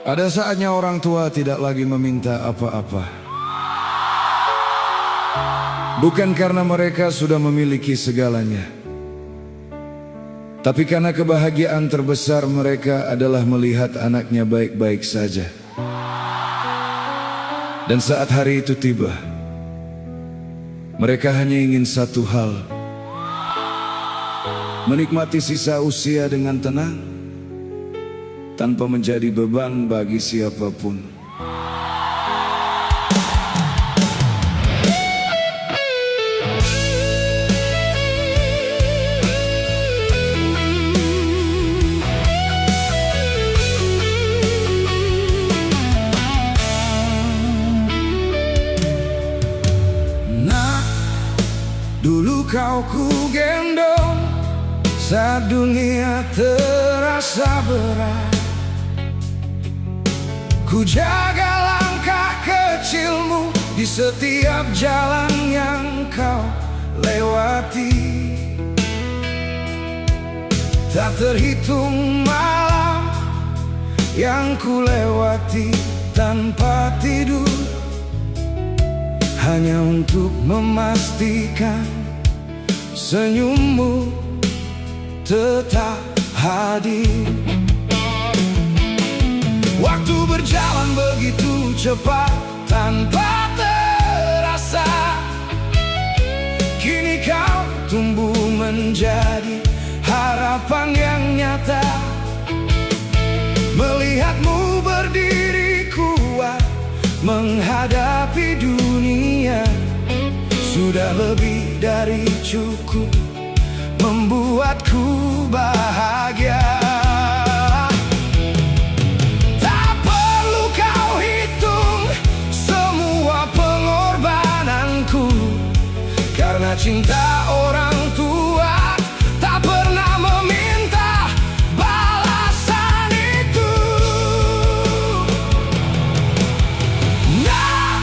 Ada saatnya orang tua tidak lagi meminta apa-apa. Bukan karena mereka sudah memiliki segalanya, tapi karena kebahagiaan terbesar mereka adalah melihat anaknya baik-baik saja. Dan saat hari itu tiba, mereka hanya ingin satu hal: menikmati sisa usia dengan tenang, tanpa menjadi beban bagi siapapun. Nah, dulu kau ku gendong saat dunia terasa berat. Ku jaga langkah kecilmu di setiap jalan yang kau lewati. Tak terhitung malam yang ku lewati tanpa tidur, hanya untuk memastikan senyummu tetap hadir. Waktu berjalan begitu cepat tanpa terasa. Kini kau tumbuh menjadi harapan yang nyata. Melihatmu berdiri kuat menghadapi dunia sudah lebih dari cukup membuatku bahagia. Tak perlu kau hitung semua pengorbananku, karena cinta orang tua tak pernah meminta balasan itu. Nah,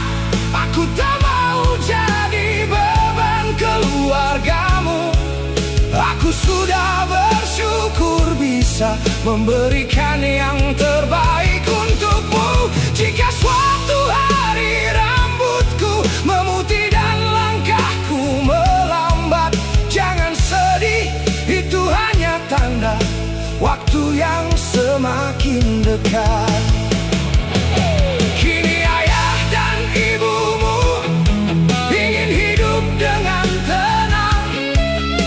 aku tak mau jadi beban keluargamu. Aku sudah bersyukur bisa memberikan yang terbaik untukmu. Jika suatu hari rambutku memutih dan langkahku melambat, jangan sedih, itu hanya tanda waktu yang semakin dekat. Kini ayah dan ibumu ingin hidup dengan tenang.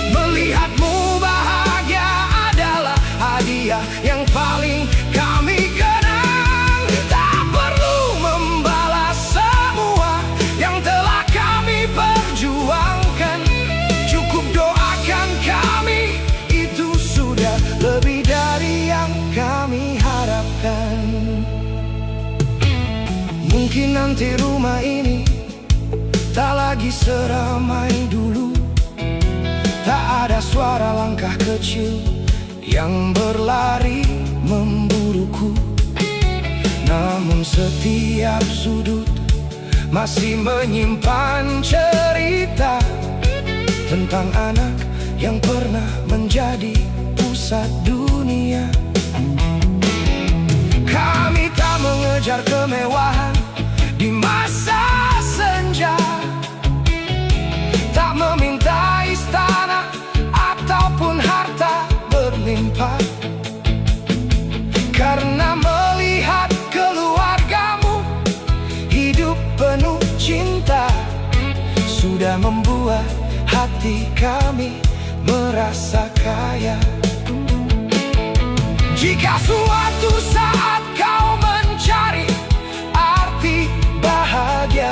Melihatmu bahagia adalah hadiah yang paling kami kenang. Tak perlu membalas semua yang telah kami perjuangkan. Cukup doakan kami, itu sudah lebih dari yang kami harapkan. Mungkin nanti rumah ini tak lagi seramai dulu. Tak ada suara langkah kecil yang berlari memburuku. Namun setiap sudut masih menyimpan cerita tentang anak yang pernah menjadi pusat dunia. Kami tak mengejar kemewahan di masa senja, tak meminta istana ataupun harta berlimpah, karena melihat keluargamu hidup penuh cinta sudah membuat hati kami merasa kaya. Jika suatu saat kau mencari arti bahagia,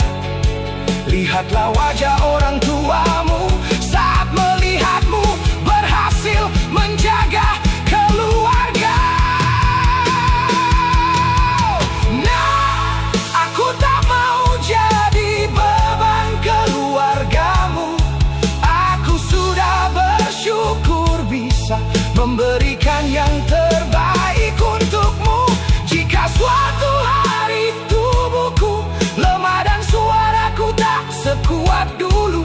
lihatlah wajah orang tuamu saat melihatmu berhasil menjaga keluarga. Nah, aku tak mau jadi beban keluargamu. Aku sudah bersyukur bisa memberikan yang terbaik untukmu. Jika suatu hari tubuhku lemah dan suaraku tak sekuat dulu,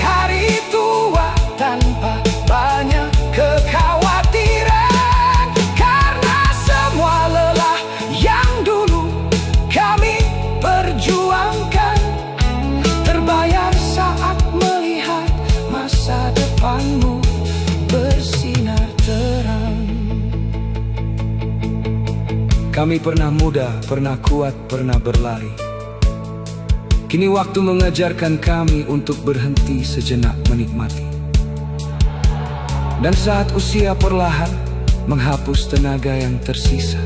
hari tua tanpa banyak kekhawatiran, karena semua lelah yang dulu kami perjuangkan terbayar saat melihat masa depanmu bersinar terang. Kami pernah muda, pernah kuat, pernah berlari. Kini waktu mengajarkan kami untuk berhenti sejenak menikmati. Dan saat usia perlahan menghapus tenaga yang tersisa,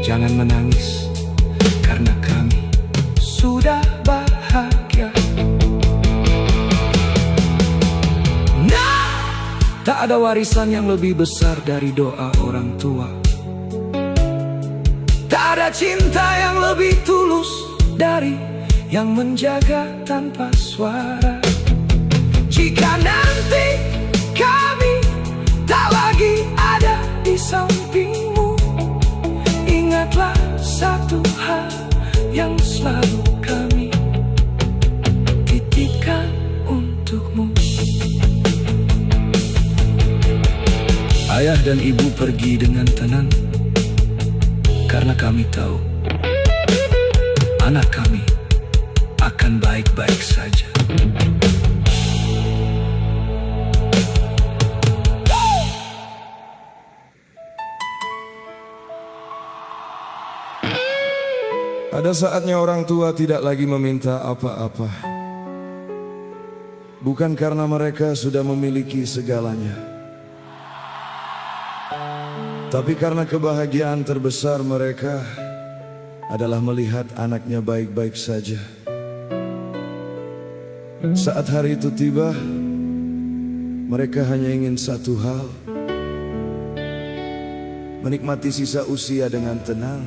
jangan menangis, karena kami sudah bahagia. Nah, tak ada warisan yang lebih besar dari doa orang tua. Tak ada cinta yang lebih tulus dari yang menjaga tanpa suara. Jika nanti kami tak lagi ada di sampingmu, ingatlah satu hal yang selalu kami titipkan untukmu. Ayah dan ibu pergi dengan tenang, karena kami tahu anak kami akan baik-baik saja. Ada saatnya orang tua tidak lagi meminta apa-apa, bukan karena mereka sudah memiliki segalanya, tapi karena kebahagiaan terbesar mereka adalah melihat anaknya baik-baik saja. Saat hari itu tiba, mereka hanya ingin satu hal: menikmati sisa usia dengan tenang,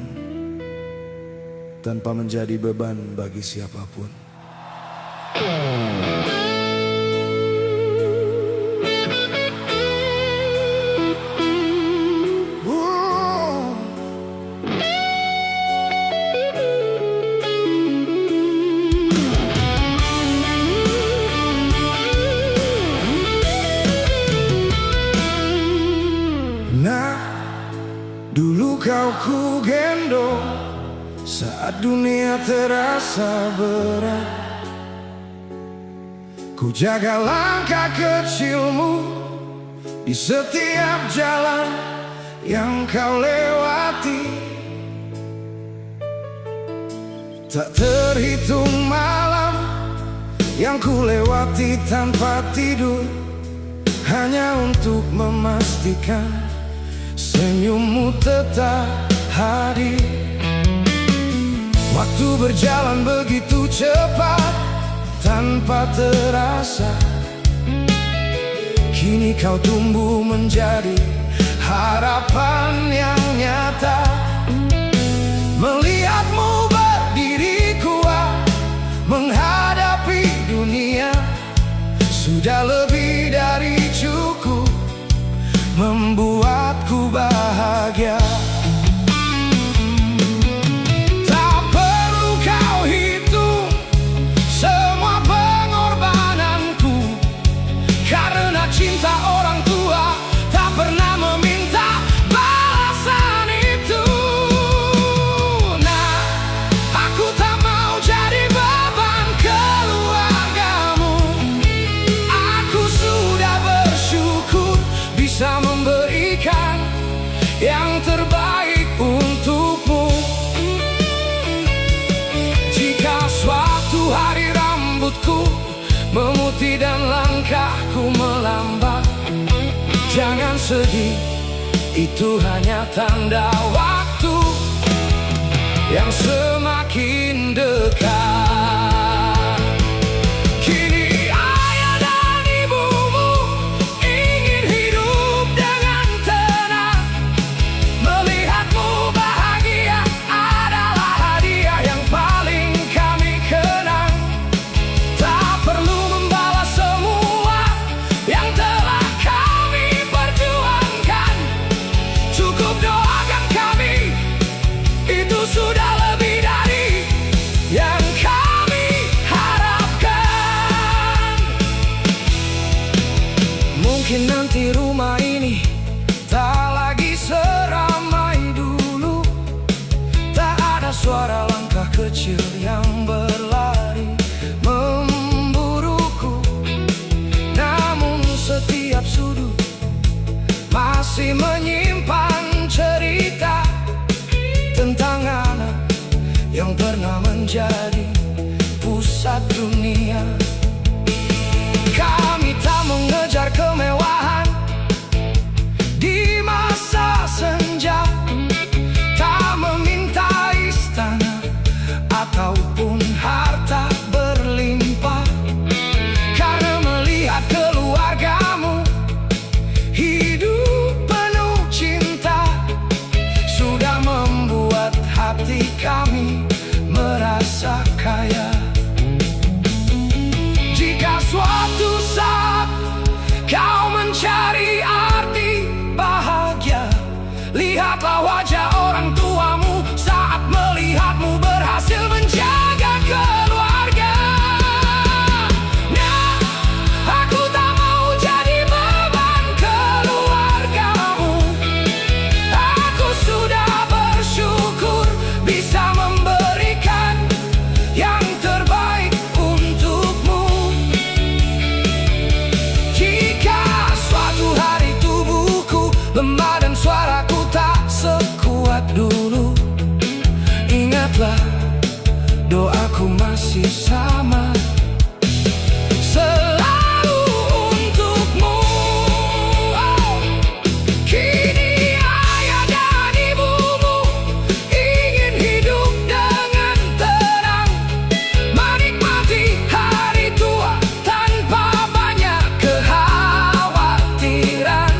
tanpa menjadi beban bagi siapapun. Nah, dulu kau ku gendong saat dunia terasa berat. Ku jaga langkah kecilmu di setiap jalan yang kau lewati. Tak terhitung malam yang ku lewati tanpa tidur, hanya untuk memastikan senyummu tetap hadir. Waktu berjalan begitu cepat tanpa terasa. Kini kau tumbuh menjadi harapan yang nyata. Melihatmu berdiri kuat menghadapi dunia sudah lebih dari cukup membuatku bahagia. Tak perlu kau hitung semua pengorbananku, karena cinta orang tua tak pernah meminta balasan itu. Nah, aku tak mau jadi beban keluargamu. Aku sudah bersyukur bisa memberikan yang terbaik untukmu. Jika suatu hari rambutku memutih dan langkahku melambat, jangan sedih, itu hanya tanda waktu yang semakin dekat. Kini ayah dan ibumu ingin hidup dengan tenang. Melihatmu bahagia adalah hadiah yang paling kami kenang. Tak perlu membalas semua yang telah kami perjuangkan. Cukup doakan kami, itu sudah lebih dari yang kami Mungkin nanti rumah ini tak lagi seramai dulu, tak ada suara langkah kecil yang berlari memburuku. Namun setiap sudut masih menyimpan cerita tentang anak yang pernah menjadi pusat dunia. Kami tak mengejar kemewahan di masa senja, tak meminta istana ataupun harta berlimpah, karena melihat keluargamu hidup penuh cinta sudah membuat hati kami merasa kaya. Jika suatu saat kau mencari arti bahagia, lihatlah wajah orang tuamu saat melihatmu berhasil menjaga keluarga. Nah, aku tak mau jadi beban keluargamu. Aku sudah bersyukur bisa memberikan yang terbaik untukmu. Jika suatu hari tubuhku lemah dan suaraku tak sekuat dulu, ingatlah doaku masih sama, selalu untukmu. Kini ayah dan ibumu ingin hidup dengan tenang, menikmati hari tua tanpa banyak kekhawatiran,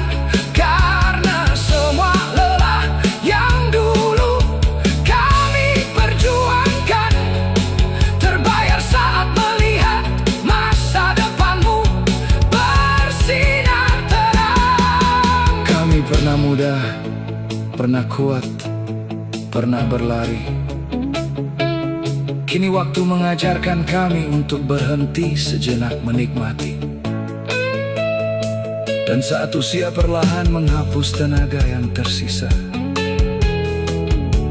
karena semua lelah yang dulu kami perjuangkan terbayar saat melihat masa depanmu bersinar terang. Kami pernah muda, pernah kuat, pernah berlari. Kini waktu mengajarkan kami untuk berhenti sejenak menikmati. Dan saat usia perlahan menghapus tenaga yang tersisa,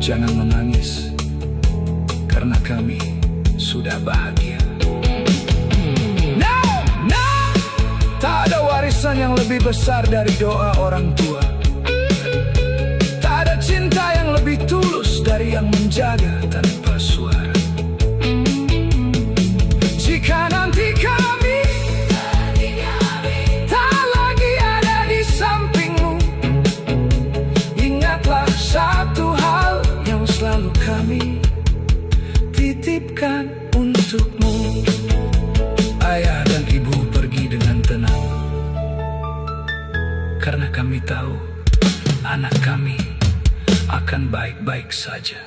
jangan menangis, karena kami sudah bahagia. Nah, tak ada warisan yang lebih besar dari doa orang tua. Tak ada cinta yang lebih tulus dari yang menjaga tanpa suara. Jika nanti kami tak lagi ada di sampingmu, ingatlah satu hal yang selalu kami titipkan untukmu. Ayah dan ibu pergi dengan tenang, karena kami tahu anak kami akan baik-baik saja.